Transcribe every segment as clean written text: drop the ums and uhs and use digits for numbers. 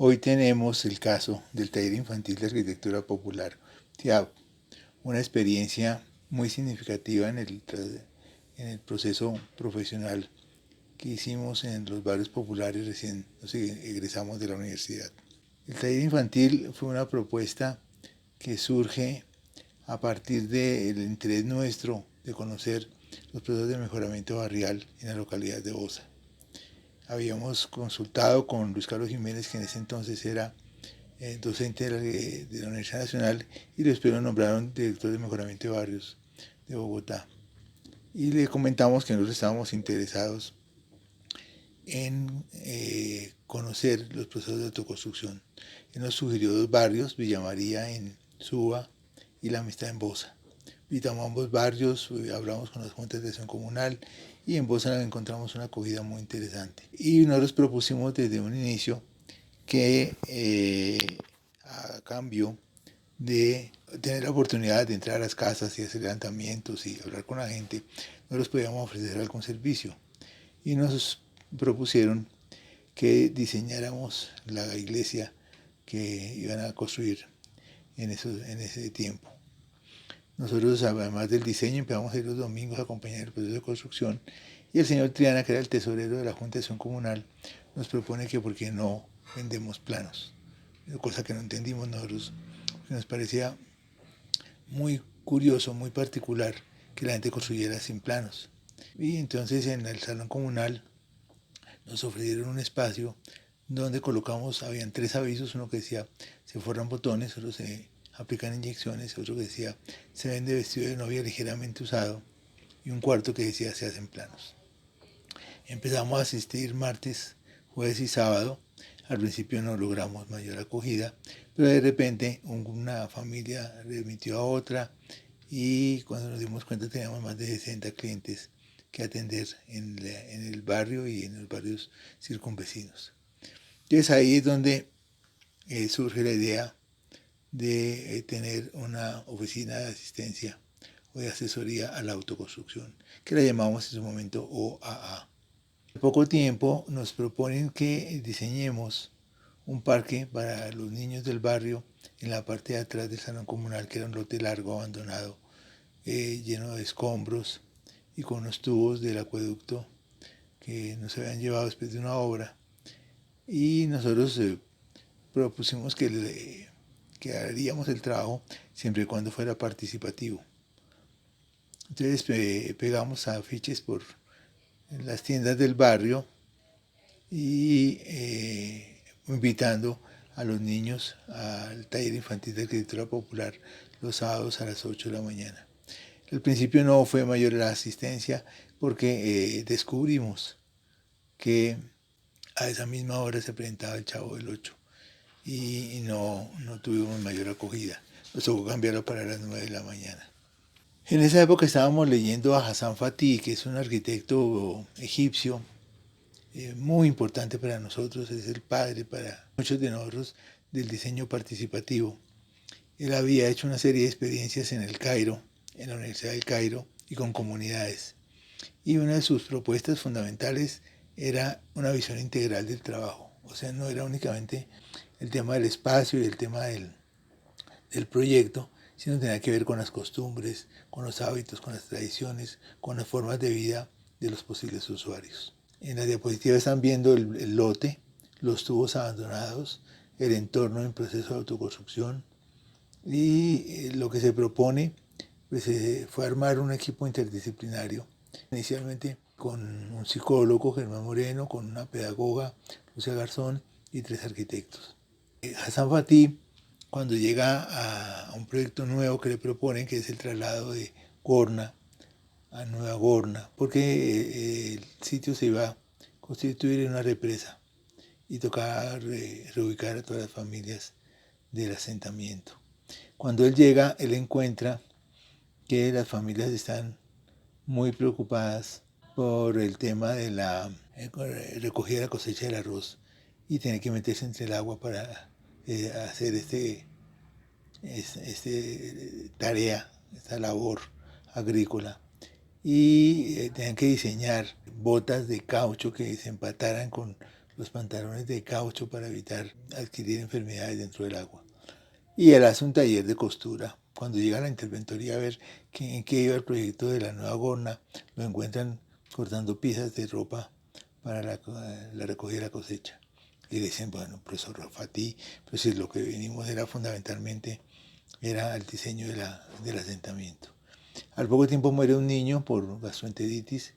Hoy tenemos el caso del Taller Infantil de Arquitectura Popular, TIAP, una experiencia muy significativa en el proceso profesional que hicimos en los barrios populares recién nos egresamos de la universidad. El taller infantil fue una propuesta que surge a partir del interés nuestro de conocer los procesos de mejoramiento barrial en la localidad de Bosa. Habíamos consultado con Luis Carlos Jiménez, que en ese entonces era docente de la Universidad Nacional, y después lo nombraron director de mejoramiento de barrios de Bogotá. Y le comentamos que nosotros estábamos interesados en conocer los procesos de autoconstrucción. Él nos sugirió dos barrios, Villa María en Suba y La Amistad en Bosa. Visitamos ambos barrios, hablamos con las juntas de acción comunal y en Bosa encontramos una acogida muy interesante. Y nosotros propusimos desde un inicio que a cambio de tener la oportunidad de entrar a las casas y hacer levantamientos y hablar con la gente, nosotros podíamos ofrecer algún servicio. Y nos propusieron que diseñáramos la iglesia que iban a construir en ese tiempo. Nosotros, además del diseño, empezamos a ir los domingos a acompañar el proceso de construcción, y el señor Triana, que era el tesorero de la Junta de Acción Comunal, nos propone que por qué no vendemos planos, cosa que no entendimos nosotros, porque nos parecía muy curioso, muy particular que la gente construyera sin planos. Y entonces en el salón comunal nos ofrecieron un espacio donde colocamos, habían 3 avisos, uno que decía se forran botones, otro se aplican inyecciones, otro que decía se vende vestido de novia ligeramente usado, y un cuarto que decía se hacen planos. Empezamos a asistir martes, jueves y sábado. Al principio no logramos mayor acogida, pero de repente una familia remitió a otra, y cuando nos dimos cuenta teníamos más de 60 clientes que atender en el barrio y en los barrios circunvecinos. Entonces ahí es donde surge la idea de tener una oficina de asistencia o de asesoría a la autoconstrucción, que la llamamos en su momento OAA. En poco tiempo nos proponen que diseñemos un parque para los niños del barrio en la parte de atrás del salón comunal, que era un lote largo abandonado, lleno de escombros y con unos tubos del acueducto que nos habían llevado después de una obra. Y nosotros propusimos que haríamos el trabajo siempre y cuando fuera participativo. Entonces pegamos afiches por las tiendas del barrio y invitando a los niños al taller infantil de arquitectura popular los sábados a las 8 de la mañana. Al principio no fue mayor la asistencia porque descubrimos que a esa misma hora se presentaba el Chavo del 8 y no tuvimos mayor acogida. Nos tocó cambiarlo para las 9 de la mañana. En esa época estábamos leyendo a Hassan Fatih, que es un arquitecto egipcio muy importante para nosotros, es el padre para muchos de nosotros del diseño participativo. Él había hecho una serie de experiencias en el Cairo, en la Universidad del Cairo, y con comunidades. Y una de sus propuestas fundamentales era una visión integral del trabajo. O sea, no era únicamente el tema del espacio y el tema del proyecto, sino tenía que ver con las costumbres, con los hábitos, con las tradiciones, con las formas de vida de los posibles usuarios. En la diapositiva están viendo el lote, los tubos abandonados, el entorno en proceso de autoconstrucción, y lo que se propone pues, fue armar un equipo interdisciplinario, inicialmente con un psicólogo, Germán Moreno, con una pedagoga, Lucia Garzón, y 3 arquitectos. Hassan Fatih, cuando llega a un proyecto nuevo que le proponen, que es el traslado de Gorna a Nueva Gorna, porque el sitio se iba a constituir en una represa y tocaba reubicar a todas las familias del asentamiento. Cuando él llega, él encuentra que las familias están muy preocupadas por el tema de la recogida de la cosecha del arroz y tiene que meterse entre el agua para hacer tarea, esta labor agrícola. Y tenían que diseñar botas de caucho que se empataran con los pantalones de caucho para evitar adquirir enfermedades dentro del agua. Y él hace un taller de costura. Cuando llega a la interventoría a ver en qué iba el proyecto de la nueva gorna, lo encuentran cortando piezas de ropa para la recogida de la cosecha. Y le dicen, bueno, profesor Rafati, pues si lo que venimos era fundamentalmente era el diseño del asentamiento. Al poco tiempo muere un niño por gastroenteritis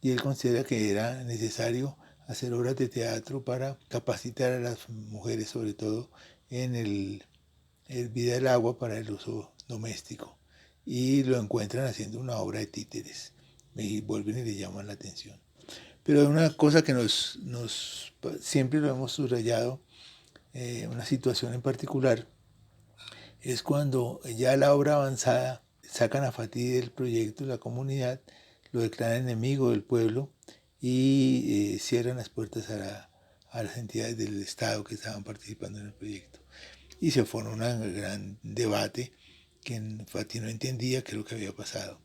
y él considera que era necesario hacer obras de teatro para capacitar a las mujeres, sobre todo en el vida del agua para el uso doméstico. Y lo encuentran haciendo una obra de títeres. Y vuelven y le llaman la atención. Pero una cosa que siempre lo hemos subrayado, una situación en particular, es cuando ya la obra avanzada sacan a Fatih del proyecto, la comunidad, lo declaran enemigo del pueblo y cierran las puertas a las entidades del Estado que estaban participando en el proyecto. Y se formó un gran debate que Fatih no entendía qué es lo que había pasado.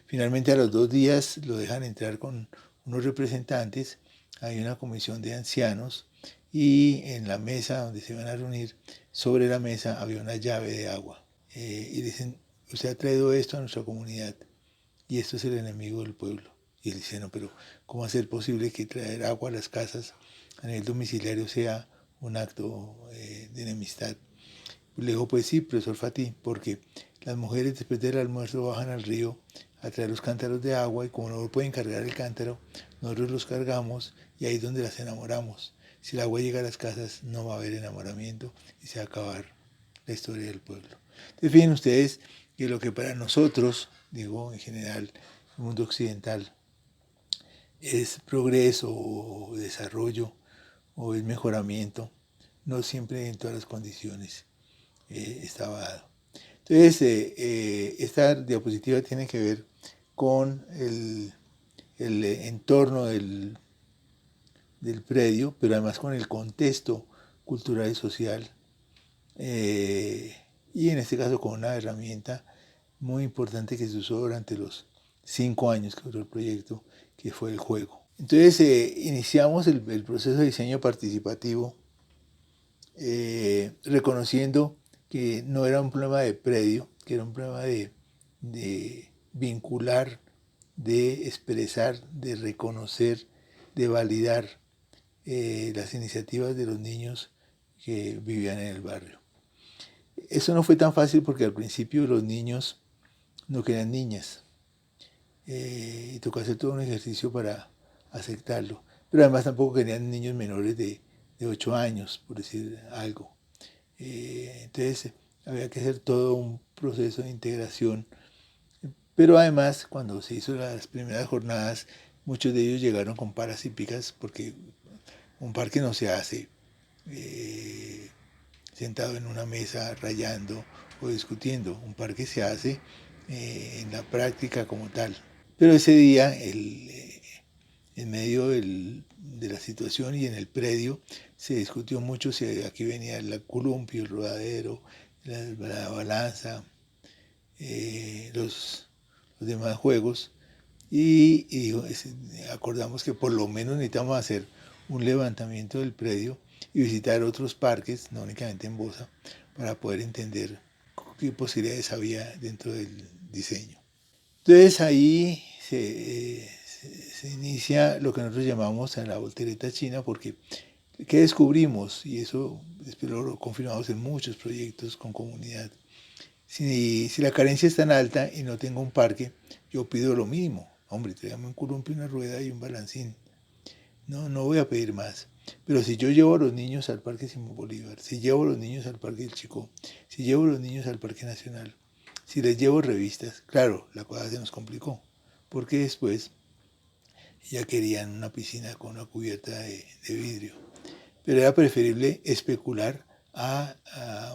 Finalmente a los 2 días lo dejan entrar con unos representantes, hay una comisión de ancianos y en la mesa donde se iban a reunir, sobre la mesa había una llave de agua. Y dicen, usted ha traído esto a nuestra comunidad y esto es el enemigo del pueblo. Y él dice, no, pero ¿cómo hacer posible que traer agua a las casas a nivel domiciliario sea un acto de enemistad? Le dijo, pues sí, profesor Fatih, porque las mujeres después del almuerzo bajan al río a traer los cántaros de agua y como no pueden cargar el cántaro, nosotros los cargamos y ahí es donde las enamoramos. Si el agua llega a las casas no va a haber enamoramiento y se va a acabar la historia del pueblo. Entonces fíjense ustedes que lo que para nosotros, digo en general, el mundo occidental, es progreso o desarrollo o es mejoramiento, no siempre en todas las condiciones estaba dado. Entonces, esta diapositiva tiene que ver con el entorno del predio, pero además con el contexto cultural y social, y en este caso con una herramienta muy importante que se usó durante los 5 años que duró el proyecto, que fue el juego. Entonces, iniciamos el proceso de diseño participativo reconociendo que no era un problema de predio, que era un problema de vincular, de expresar, de reconocer, de validar las iniciativas de los niños que vivían en el barrio. Eso no fue tan fácil porque al principio los niños no querían niñas y tocó hacer todo un ejercicio para aceptarlo. Pero además tampoco querían niños menores de 8 años, por decir algo. Entonces había que hacer todo un proceso de integración. Pero además, cuando se hizo las primeras jornadas, muchos de ellos llegaron con palas y picas porque un parque no se hace sentado en una mesa rayando o discutiendo. Un parque se hace en la práctica como tal. Pero ese día, en medio de la situación y en el predio, se discutió mucho si aquí venía el columpio, el rodadero, la balanza, los demás juegos. Y acordamos que por lo menos necesitamos hacer un levantamiento del predio y visitar otros parques, no únicamente en Bosa, para poder entender qué posibilidades había dentro del diseño. Entonces ahí se inicia lo que nosotros llamamos la voltereta china, porque ¿qué descubrimos? Y eso después lo confirmamos en muchos proyectos con comunidad. Si la carencia es tan alta y no tengo un parque, yo pido lo mínimo. Hombre, tráigame un columpio, una rueda y un balancín. No voy a pedir más. Pero si yo llevo a los niños al Parque Simón Bolívar, si llevo a los niños al Parque del Chicó, si llevo a los niños al Parque Nacional, si les llevo revistas, claro, la cosa se nos complicó, porque después ya querían una piscina con una cubierta de vidrio. Pero era preferible especular a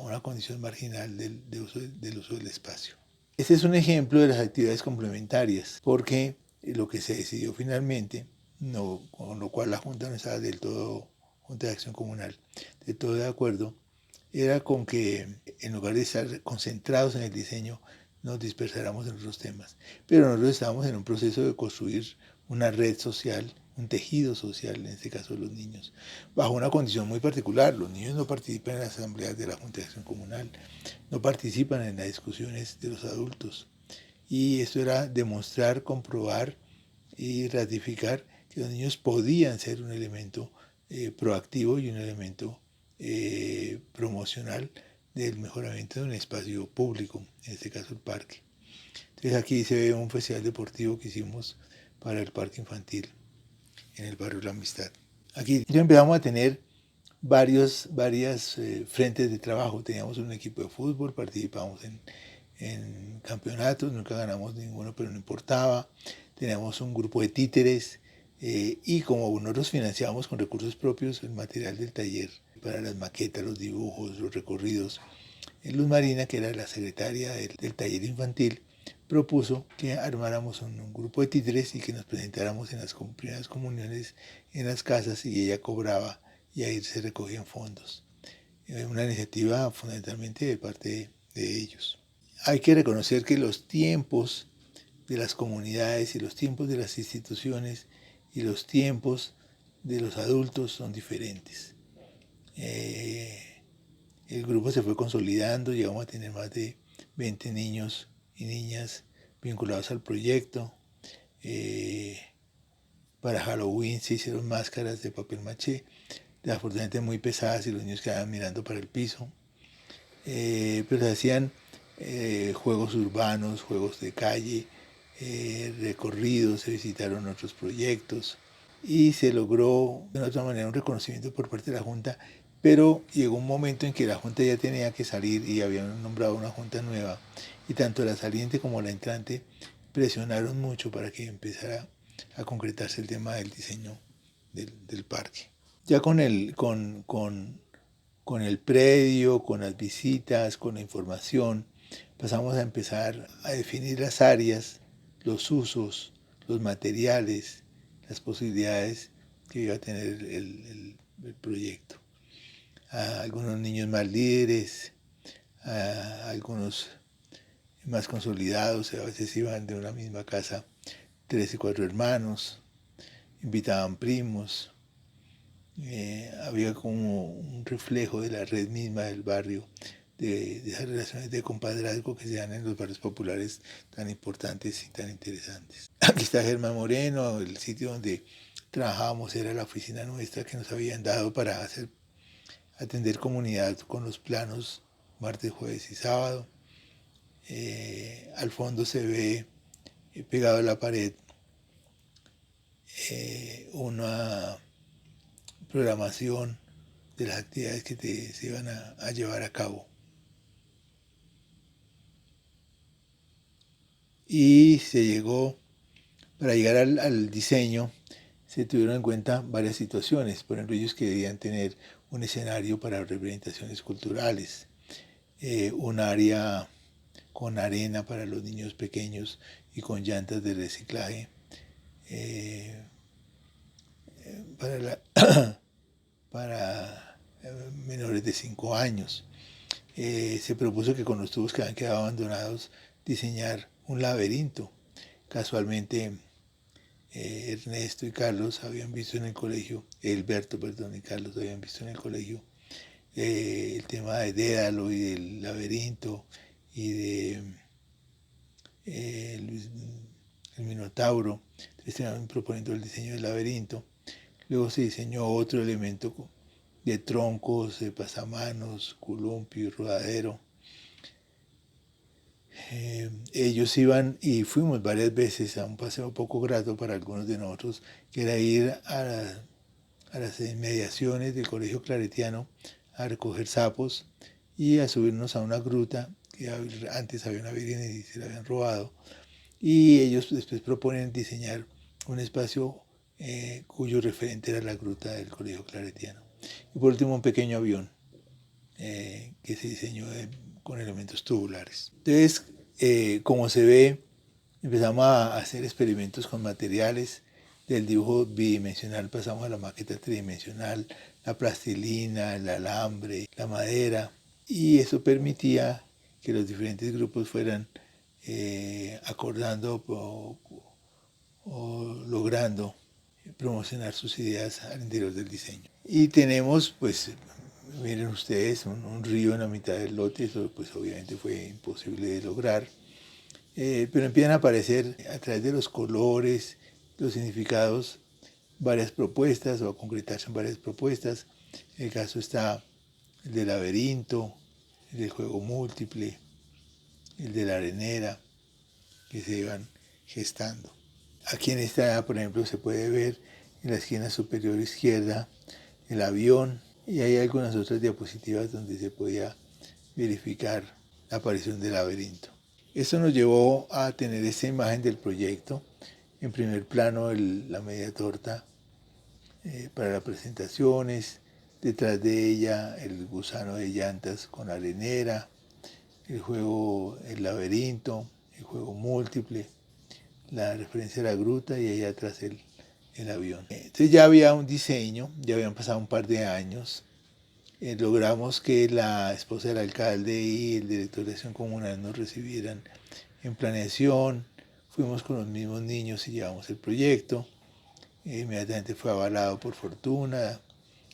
una condición marginal del uso del espacio. Este es un ejemplo de las actividades complementarias, porque lo que se decidió finalmente, con lo cual la Junta no estaba del todo, Junta de Acción Comunal, de todo de acuerdo, era con que en lugar de estar concentrados en el diseño, nos dispersáramos en otros temas. Pero nosotros estábamos en un proceso de construir una red social, un tejido social, en este caso los niños, bajo una condición muy particular. Los niños no participan en las asambleas de la Junta de Acción Comunal, no participan en las discusiones de los adultos. Y esto era demostrar, comprobar y ratificar que los niños podían ser un elemento proactivo y un elemento promocional del mejoramiento de un espacio público, en este caso el parque. Entonces aquí se ve un festival deportivo que hicimos para el parque infantil en el barrio La Amistad. Aquí ya empezamos a tener varias frentes de trabajo. Teníamos un equipo de fútbol, participamos en campeonatos, nunca ganamos ninguno, pero no importaba. Teníamos un grupo de títeres y como nosotros financiábamos con recursos propios el material del taller para las maquetas, los dibujos, los recorridos, Luz Marina, que era la secretaria del taller infantil, propuso que armáramos un grupo de títeres y que nos presentáramos en las primeras comuniones en las casas y ella cobraba y ahí se recogían fondos. Una iniciativa fundamentalmente de parte de ellos. Hay que reconocer que los tiempos de las comunidades y los tiempos de las instituciones y los tiempos de los adultos son diferentes. El grupo se fue consolidando, llegamos a tener más de 20 niños y niñas vinculados al proyecto. Para Halloween se hicieron máscaras de papel maché, desafortunadamente muy pesadas y los niños quedaban mirando para el piso. Pero se hacían juegos urbanos, juegos de calle, recorridos, se visitaron otros proyectos y se logró de otra manera un reconocimiento por parte de la Junta, pero llegó un momento en que la Junta ya tenía que salir y habían nombrado una Junta nueva y tanto la saliente como la entrante presionaron mucho para que empezara a concretarse el tema del diseño del parque. Ya con el predio, con las visitas, con la información, pasamos a empezar a definir las áreas, los usos, los materiales, las posibilidades que iba a tener el proyecto. A algunos niños más líderes, a algunos más consolidados, a veces iban de una misma casa 3 y 4 hermanos, invitaban primos. Había como un reflejo de la red misma del barrio, de esas relaciones de compadrazgo que se dan en los barrios populares tan importantes y tan interesantes. Aquí está Germán Moreno, el sitio donde trabajábamos era la oficina nuestra que nos habían dado para atender comunidad con los planos martes, jueves y sábado. Al fondo se ve pegado a la pared una programación de las actividades que se iban a llevar a cabo. Y para llegar al diseño, se tuvieron en cuenta varias situaciones. Por ejemplo, ellos querían tener un escenario para representaciones culturales, un área con arena para los niños pequeños y con llantas de reciclaje, para menores de 5 años. Se propuso que con los tubos que habían quedado abandonados diseñar un laberinto. Casualmente Ernesto y Carlos habían visto en el colegio, Alberto, perdón, y Carlos habían visto en el colegio el tema de Dédalo y del laberinto y de el Minotauro. Entonces estaban proponiendo el diseño del laberinto. Luego se diseñó otro elemento de troncos, de pasamanos, columpio y rodadero. Ellos iban y fuimos varias veces a un paseo poco grato para algunos de nosotros, que era ir a las inmediaciones del Colegio Claretiano a recoger sapos y a subirnos a una gruta que antes había una virgen y se la habían robado. Y ellos después proponen diseñar un espacio cuyo referente era la gruta del Colegio Claretiano. Y por último un pequeño avión que se diseñó con elementos tubulares. Entonces, como se ve, empezamos a hacer experimentos con materiales. Del dibujo bidimensional pasamos a la maqueta tridimensional, la plastilina, el alambre, la madera, y eso permitía que los diferentes grupos fueran acordando o logrando promocionar sus ideas al interior del diseño. Y tenemos, pues, miren ustedes, un río en la mitad del lote. Eso pues obviamente fue imposible de lograr. Pero empiezan a aparecer a través de los colores, los significados, varias propuestas o a concretarse en varias propuestas. En el caso está el del laberinto, el del juego múltiple, el de la arenera, que se iban gestando. Aquí en esta, por ejemplo, se puede ver en la esquina superior izquierda el avión, y hay algunas otras diapositivas donde se podía verificar la aparición del laberinto. Esto nos llevó a tener esta imagen del proyecto. En primer plano la media torta para las presentaciones, detrás de ella el gusano de llantas con arenera, el juego, el laberinto, el juego múltiple, la referencia a la gruta y ahí atrás el avión. Entonces ya había un diseño, ya habían pasado un par de años. Logramos que la esposa del alcalde y el director de acción comunal nos recibieran en planeación. Fuimos con los mismos niños y llevamos el proyecto. Inmediatamente fue avalado por Fortuna.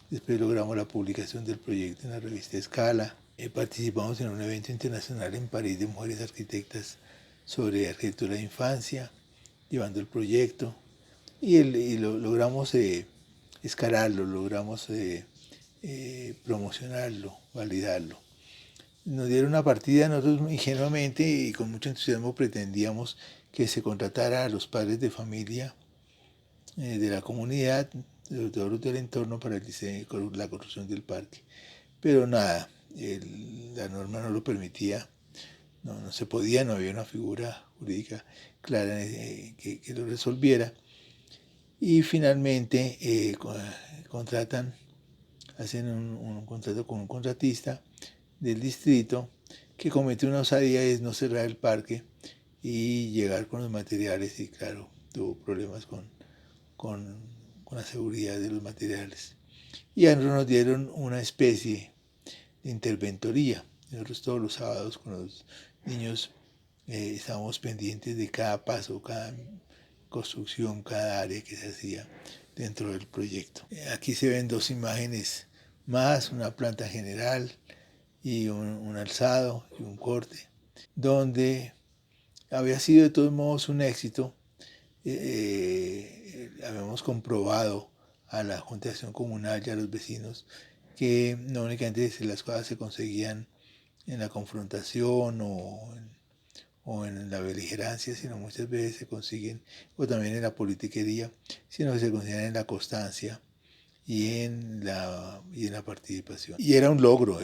Después logramos la publicación del proyecto en la revista Escala. Participamos en un evento internacional en París de mujeres arquitectas sobre arquitectura de infancia, llevando el proyecto. Y logramos escalarlo, logramos promocionarlo, validarlo. Nos dieron una partida, nosotros ingenuamente y con mucho entusiasmo pretendíamos que se contratara a los padres de familia de la comunidad, de los del entorno para el diseño, la construcción del parque. Pero nada, la norma no lo permitía, no se podía, no había una figura jurídica clara que lo resolviera. Y finalmente contratan, hacen un contrato con un contratista del distrito que cometió una osadía, es no cerrar el parque y llegar con los materiales, y claro, tuvo problemas con la seguridad de los materiales. Y a nosotros nos dieron una especie de interventoría. Nosotros todos los sábados con los niños estábamos pendientes de cada paso, cada construcción, cada área que se hacía dentro del proyecto. Aquí se ven dos imágenes más, una planta general y un alzado y un corte, donde había sido de todos modos un éxito. Habíamos comprobado a la Junta de Acción Comunal y a los vecinos que no únicamente las cosas se conseguían en la confrontación o en la beligerancia, sino muchas veces se consiguen, o también en la politiquería, sino que se consiguen en la constancia y en la participación. Y era un logro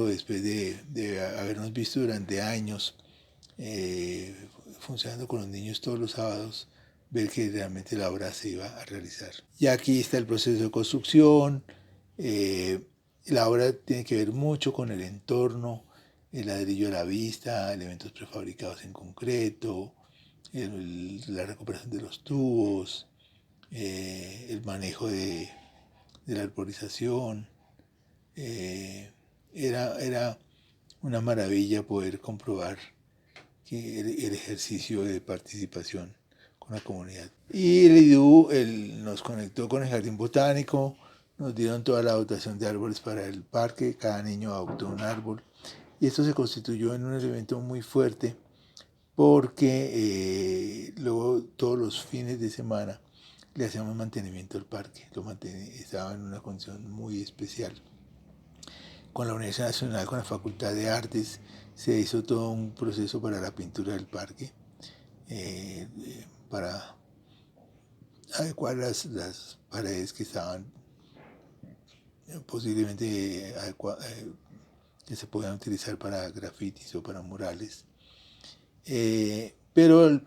después de habernos visto durante años funcionando con los niños todos los sábados, ver que realmente la obra se iba a realizar. Y aquí está el proceso de construcción. La obra tiene que ver mucho con el entorno, el ladrillo a la vista, elementos prefabricados en concreto, la recuperación de los tubos, el manejo de la arborización. Era una maravilla poder comprobar que el ejercicio de participación con la comunidad. Y el IDU nos conectó con el Jardín Botánico, nos dieron toda la dotación de árboles para el parque, cada niño adoptó un árbol, y esto se constituyó en un elemento muy fuerte porque luego todos los fines de semana le hacíamos mantenimiento al parque, estaba en una condición muy especial. Con la Universidad Nacional, con la Facultad de Artes, se hizo todo un proceso para la pintura del parque, para adecuar las paredes que estaban posiblemente que se podían utilizar para grafitis o para murales. Pero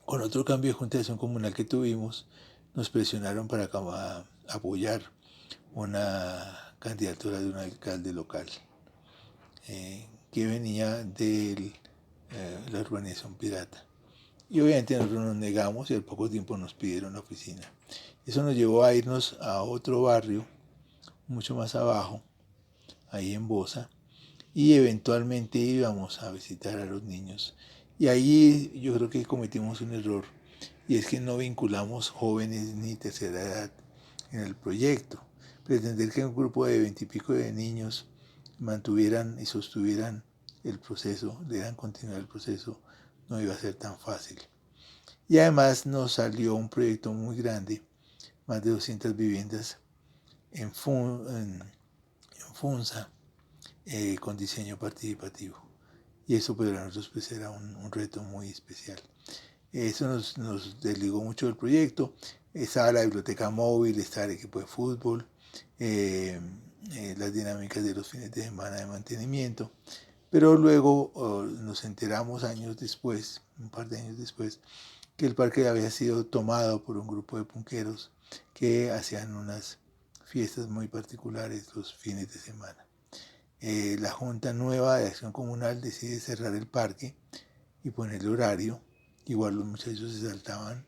con otro cambio de Junta de Acción Comunal que tuvimos, nos presionaron para apoyar una candidatura de un alcalde local que venía de la urbanización Pirata. Y obviamente nosotros nos negamos y al poco tiempo nos pidieron la oficina. Eso nos llevó a irnos a otro barrio, mucho más abajo, ahí en Bosa, y eventualmente íbamos a visitar a los niños. Y ahí yo creo que cometimos un error, y es que no vinculamos jóvenes ni tercera edad en el proyecto. Pretender que un grupo de 20 y pico de niños mantuvieran y sostuvieran el proceso, debieran continuar el proceso, no iba a ser tan fácil. Y además nos salió un proyecto muy grande, más de 200 viviendas en Funza, con diseño participativo. Y eso para nosotros pues era un reto muy especial. Eso nos desligó mucho del proyecto. Estaba la biblioteca móvil, estaba el equipo de fútbol, las dinámicas de los fines de semana de mantenimiento. Pero luego nos enteramos años después, un par de años después, que el parque había sido tomado por un grupo de punqueros que hacían unas fiestas muy particulares los fines de semana. La Junta Nueva de Acción Comunal decide cerrar el parque y ponerle horario. Igual los muchachos se saltaban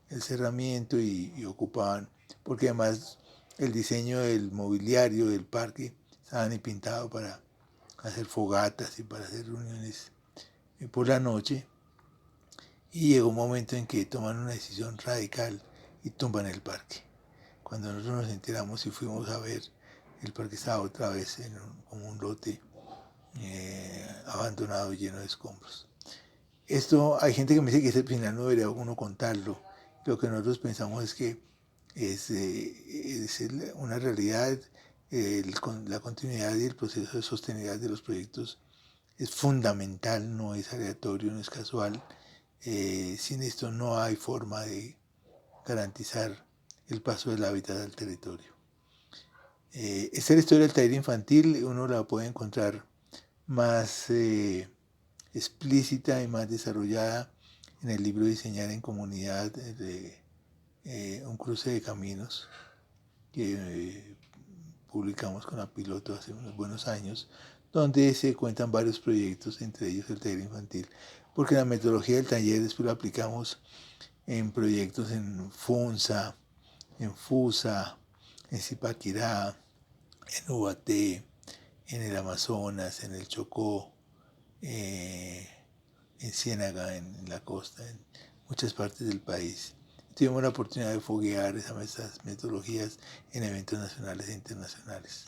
el cerramiento y ocupaban, porque además el diseño del mobiliario del parque estaban pintado para hacer fogatas y para hacer reuniones por la noche. Y llegó un momento en que toman una decisión radical y tumban el parque. Cuando nosotros nos enteramos y fuimos a ver, el parque estaba otra vez como un lote abandonado, lleno de escombros. Esto, hay gente que me dice que ese final no debería uno contarlo. Lo que nosotros pensamos es que es una realidad, la continuidad y el proceso de sostenibilidad de los proyectos es fundamental, no es aleatorio, no es casual. Sin esto no hay forma de garantizar el paso del hábitat al territorio. Esta es la historia del taller infantil, uno la puede encontrar más explícita y más desarrollada en el libro Diseñar en Comunidad, de un cruce de caminos que publicamos con la Piloto hace unos buenos años, donde se cuentan varios proyectos, entre ellos el taller infantil, porque la metodología del taller después la aplicamos en proyectos en Funza, en Fusa, en Zipaquirá, en Ubaté, en el Amazonas, en el Chocó, en Ciénaga, en la costa, en muchas partes del país. Tuvimos la oportunidad de foguear esas metodologías en eventos nacionales e internacionales.